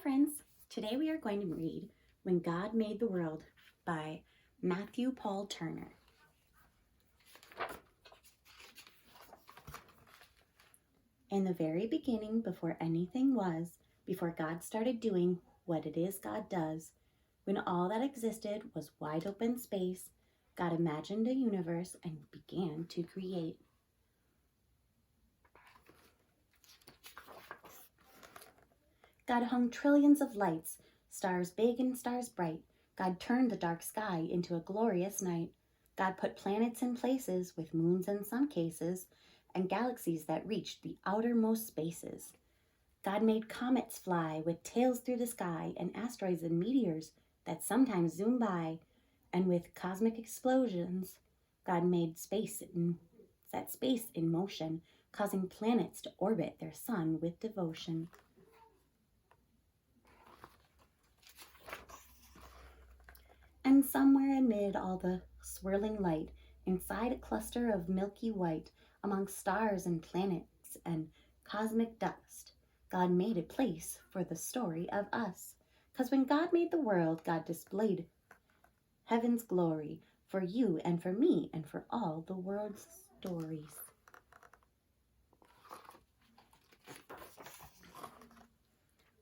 friends. Today we are going to read When God Made the World by Matthew Paul Turner. In the very beginning, before anything was, before God started doing what it is God does, when all that existed was wide open space, God imagined a universe and began to create. God hung trillions of lights, stars big and stars bright. God turned the dark sky into a glorious night. God put planets in places with moons in some cases, and galaxies that reached the outermost spaces. God made comets fly with tails through the sky, and asteroids and meteors that sometimes zoom by. And with cosmic explosions, God made set space in motion, causing planets to orbit their sun with devotion. And somewhere amid all the swirling light, inside a cluster of milky white, among stars and planets and cosmic dust, God made a place for the story of us. 'Cause when God made the world, God displayed heaven's glory for you and for me and for all the world's stories.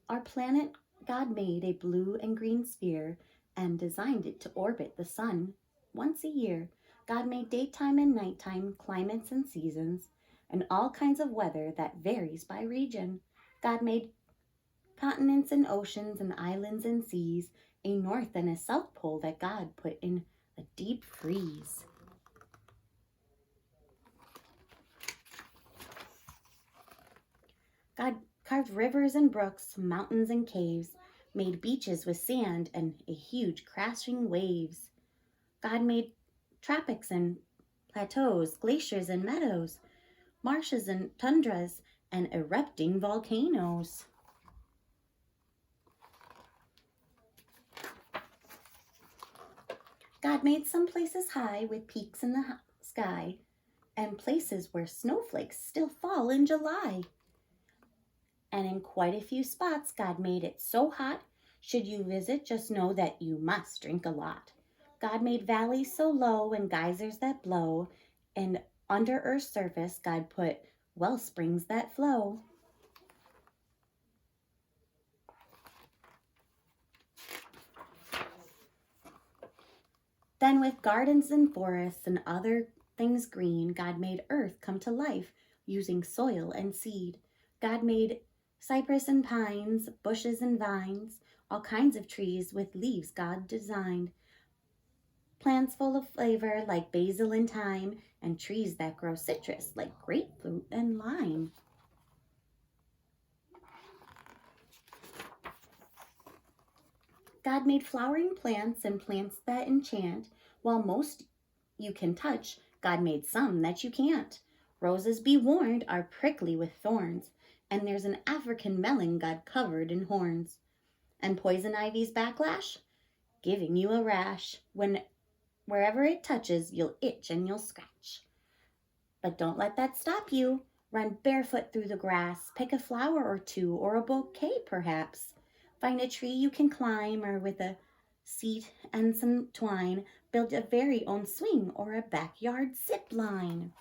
Our planet, God made a blue and green sphere and designed it to orbit the sun once a year. God made daytime and nighttime, climates and seasons, and all kinds of weather that varies by region. God made continents and oceans and islands and seas, a north and a south pole that God put in a deep freeze. God carved rivers and brooks, mountains and caves, made beaches with sand and a huge crashing waves. God made tropics and plateaus, glaciers and meadows, marshes and tundras, and erupting volcanoes. God made some places high with peaks in the sky and places where snowflakes still fall in July. And in quite a few spots, God made it so hot, should you visit, just know that you must drink a lot. God made valleys so low and geysers that blow, and under Earth's surface, God put well springs that flow. Then with gardens and forests and other things green, God made Earth come to life using soil and seed. God made cypress and pines, bushes and vines, all kinds of trees with leaves God designed. Plants full of flavor like basil and thyme, and trees that grow citrus like grapefruit and lime. God made flowering plants and plants that enchant. While most you can touch, God made some that you can't. Roses, be warned, are prickly with thorns, and there's an African melon God covered in horns. And poison ivy's backlash, giving you a rash. Wherever it touches, you'll itch and you'll scratch. But don't let that stop you. Run barefoot through the grass, pick a flower or two, or a bouquet perhaps. Find a tree you can climb, or with a seat and some twine, build a very own swing or a backyard zip line.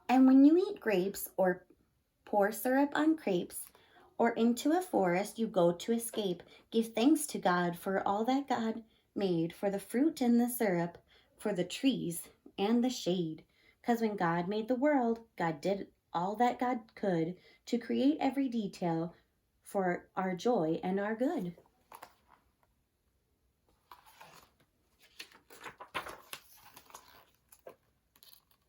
And when you eat grapes or pour syrup on crepes, or into a forest you go to escape, give thanks to God for all that God made, for the fruit and the syrup, for the trees and the shade. 'Cause when God made the world, God did all that God could to create every detail for our joy and our good.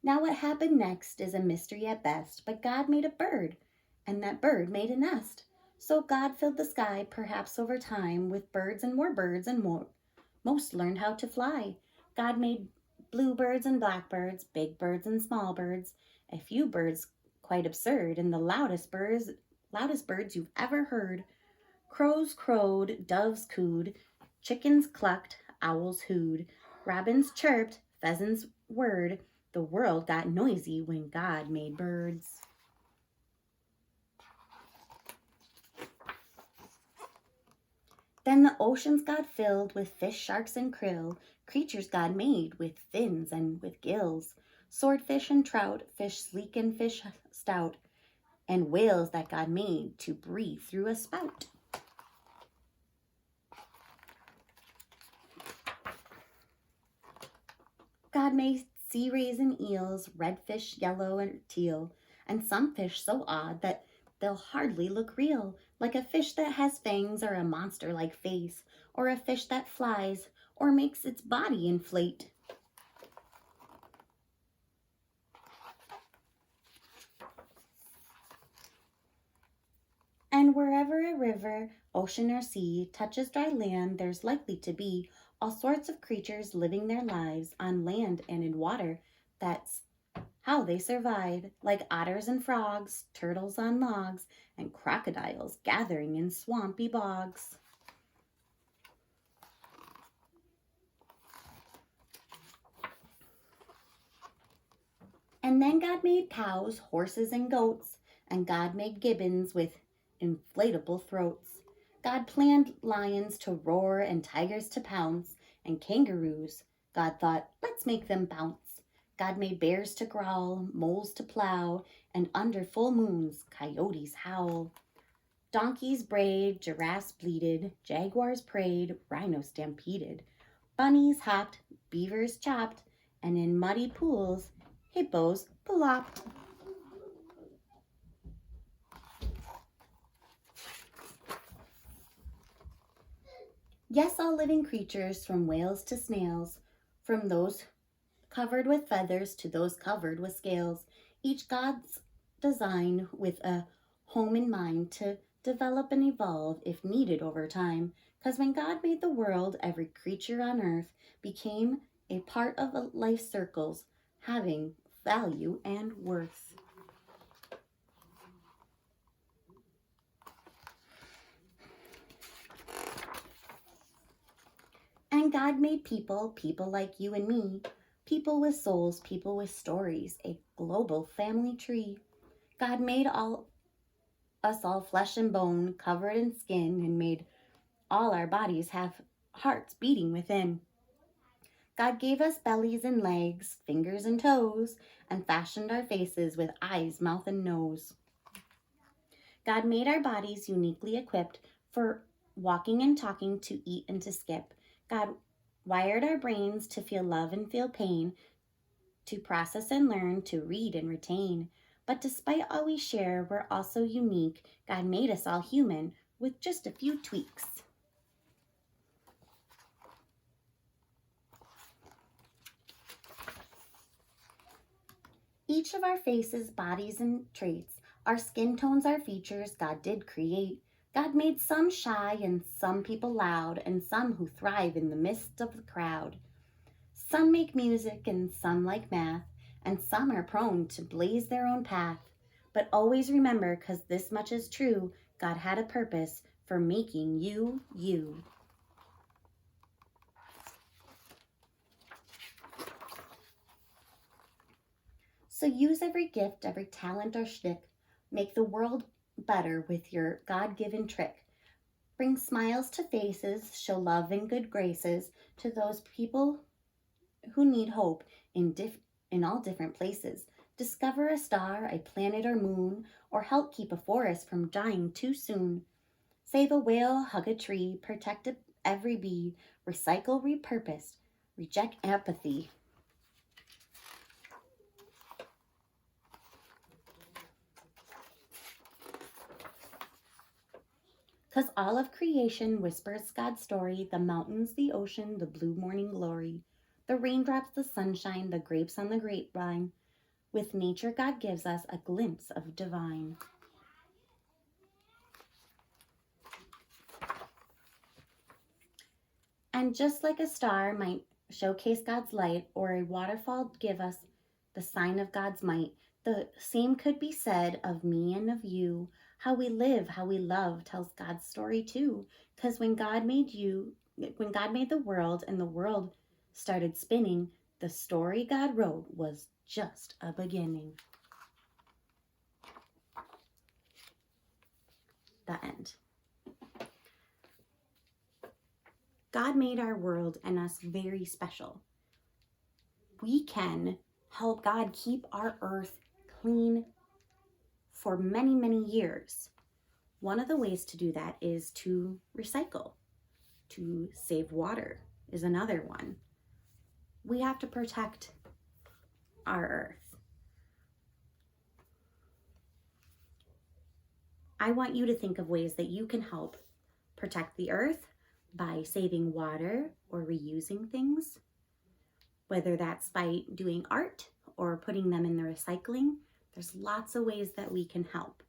Now what happened next is a mystery at best, but God made a bird, and that bird made a nest. So God filled the sky, perhaps over time, with birds and more. Most learned how to fly. God made bluebirds and blackbirds, big birds and small birds, a few birds quite absurd, and the loudest birds you've ever heard. Crows crowed, doves cooed, chickens clucked, owls hooed, robins chirped, pheasants whirred. The world got noisy when God made birds. Then the oceans got filled with fish, sharks, and krill, creatures God made with fins and with gills, swordfish and trout, fish sleek and fish stout, and whales that God made to breathe through a spout. God made sea rays and eels, redfish, yellow and teal, and some fish so odd that they'll hardly look real, like a fish that has fangs or a monster-like face, or a fish that flies or makes its body inflate. And wherever a river, ocean, or sea touches dry land, there's likely to be all sorts of creatures living their lives on land and in water. That's how they survive, like otters and frogs, turtles on logs, and crocodiles gathering in swampy bogs. And then God made cows, horses, and goats, and God made gibbons with inflatable throats. God planned lions to roar and tigers to pounce, and kangaroos. God thought, let's make them bounce. God made bears to growl, moles to plow, and under full moons, coyotes howl. Donkeys brayed, giraffes bleated, jaguars prayed, rhinos stampeded. Bunnies hopped, beavers chopped, and in muddy pools, hippos plopped. Yes, all living creatures, from whales to snails, from those covered with feathers to those covered with scales, each God's design with a home in mind to develop and evolve if needed over time. Because when God made the world, every creature on earth became a part of a life circles, having value and worth. And God made people, people like you and me, people with souls, people with stories, a global family tree. God made us all flesh and bone, covered in skin, and made all our bodies have hearts beating within. God gave us bellies and legs, fingers and toes, and fashioned our faces with eyes, mouth, and nose. God made our bodies uniquely equipped for walking and talking, to eat and to skip. God wired our brains to feel love and feel pain, to process and learn, to read and retain. But despite all we share, we're also unique. God made us all human with just a few tweaks. Each of our faces, bodies, and traits, our skin tones, our features, God did create. God made some shy and some people loud, and some who thrive in the midst of the crowd. Some make music and some like math, and some are prone to blaze their own path. But always remember, 'cause this much is true, God had a purpose for making you, you. So use every gift, every talent or shtick. Make the world better with your God-given trick. Bring smiles to faces, show love and good graces to those people who need hope in all different places. Discover a star, a planet or moon, or help keep a forest from dying too soon. Save a whale, hug a tree, protect every bee, recycle, repurpose, reject apathy. Because all of creation whispers God's story, the mountains, the ocean, the blue morning glory, the raindrops, the sunshine, the grapes on the grapevine. With nature, God gives us a glimpse of divine. And just like a star might showcase God's light, or a waterfall give us the sign of God's might, the same could be said of me and of you. How we live, how we love tells God's story too. Because when God made the world and the world started spinning, The story God wrote was just a beginning. The end. God made our world and us very special. We can help God keep our earth clean for many, many years. One of the ways to do that is to recycle. To save water is another one. We have to protect our earth. I want you to think of ways that you can help protect the earth by saving water or reusing things, whether that's by doing art or putting them in the recycling. There's lots of ways that we can help.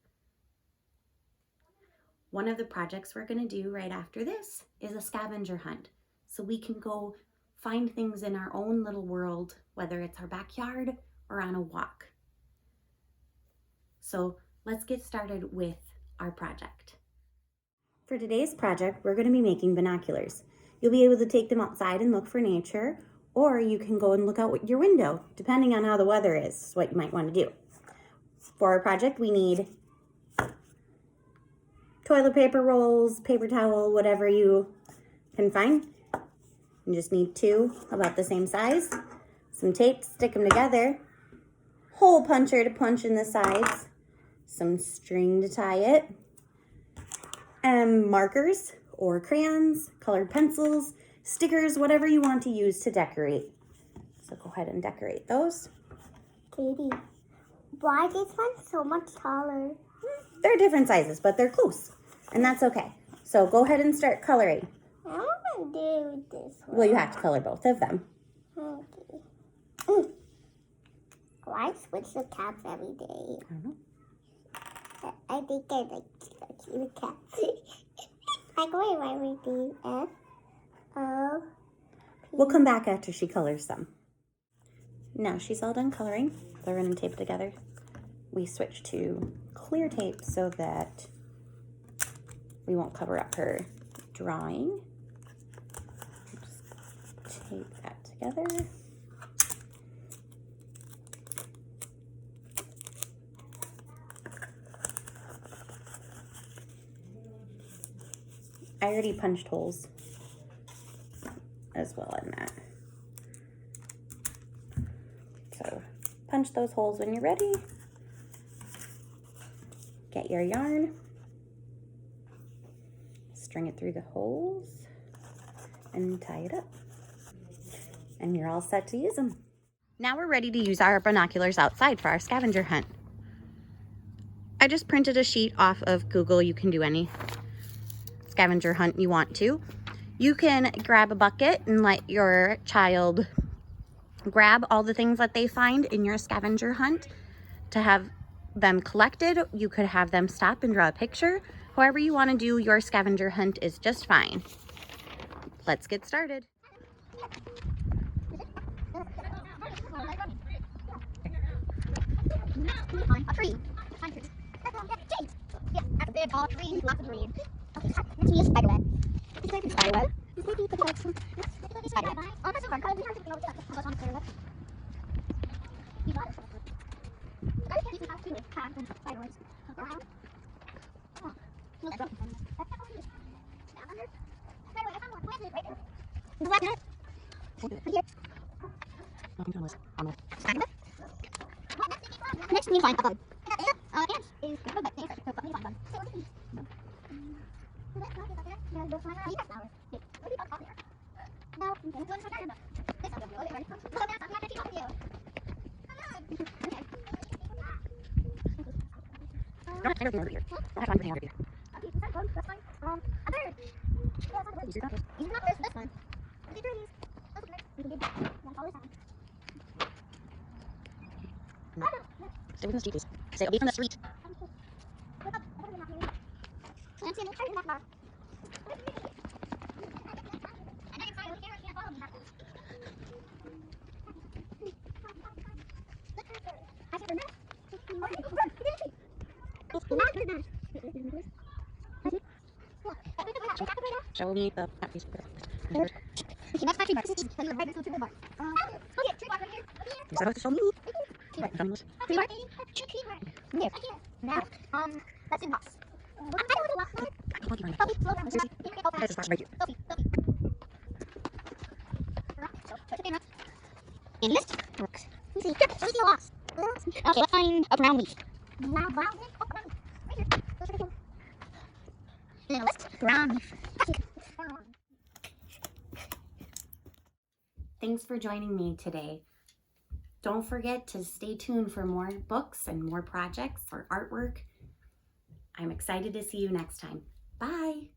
One of the projects we're going to do right after this is a scavenger hunt. So we can go find things in our own little world, whether it's our backyard or on a walk. So let's get started with our project. For today's project, we're going to be making binoculars. You'll be able to take them outside and look for nature, or you can go and look out your window, depending on how the weather is, what you might want to do. For our project, we need toilet paper rolls, paper towel, whatever you can find. You just need 2 about the same size. Some tape to stick them together. Hole puncher to punch in the sides. Some string to tie it. And markers or crayons, colored pencils, stickers, whatever you want to use to decorate. So go ahead and decorate those. Katie, why is this one so much taller? They're different sizes, but they're close. And that's okay. So go ahead and start coloring. I want to do this one. Well, you have to color both of them. Okay. Why switch the caps every day? I don't know. I think I like cute cats. I go in everything. F O. We'll come back after she colors them. Now she's all done coloring. They're going to tape together. We switch to clear tape so that we won't cover up her drawing. Just tape that together. I already punched holes as well in that. So punch those holes when you're ready. Get your yarn. String it through the holes and tie it up. And you're all set to use them. Now we're ready to use our binoculars outside for our scavenger hunt. I just printed a sheet off of Google. You can do any scavenger hunt you want to. You can grab a bucket and let your child grab all the things that they find in your scavenger hunt to have them collected. You could have them stop and draw a picture. However you want to do your scavenger hunt is just fine. Let's get started. A tree. Yeah, that's a big tall tree, lots of trees. Okay, let's use spider web. This might be spider web. This might be the like some. This might be spider web. Oh, that's hard. We have to know what's on spider web. You got it. I can't even have to pack and spider webs around. Oh, feels broken. That's not what it is. Down under. Spider web. I found one. Where's it? Right there. The web net. Right here. Spider web. Next, we find a bug. Ants is the bug. Thanks. So, let me find a bug. So, what is it? There's one right flower. Wait, what do you got there? No, this one's for Garden. This one's for Garden. So, that's not going to keep up with you. Okay. Don't have to over here. Don't have to over here. Okay, that's fine. That's fine. A bird. Yeah, that's a bird. These are not These are not this one. These are these. Those are nice. We can do one color sound. Stay within the street, please. Stay away from the street. Look up. I don't know. I'm seeing it. Back bar. And then inside, we can't follow me. I said, Show me the piece. okay, next factory mark. This is right next to the bar. Okay, You're supposed to show me. Right, show me this. Three more. Here. Now, let's do box. I don't want to walk. Sophie, slow down. There's a spot right here. Sophie. So, put it in. And list works. Let's see. Let me see a loss. Okay, let's find a brown leaf. Brown leaf? Oh, brown leaf. Right here. Those are the and then a list. Brown leaf. Thanks for joining me today. Don't forget to stay tuned for more books and more projects or artwork. I'm excited to see you next time. Bye.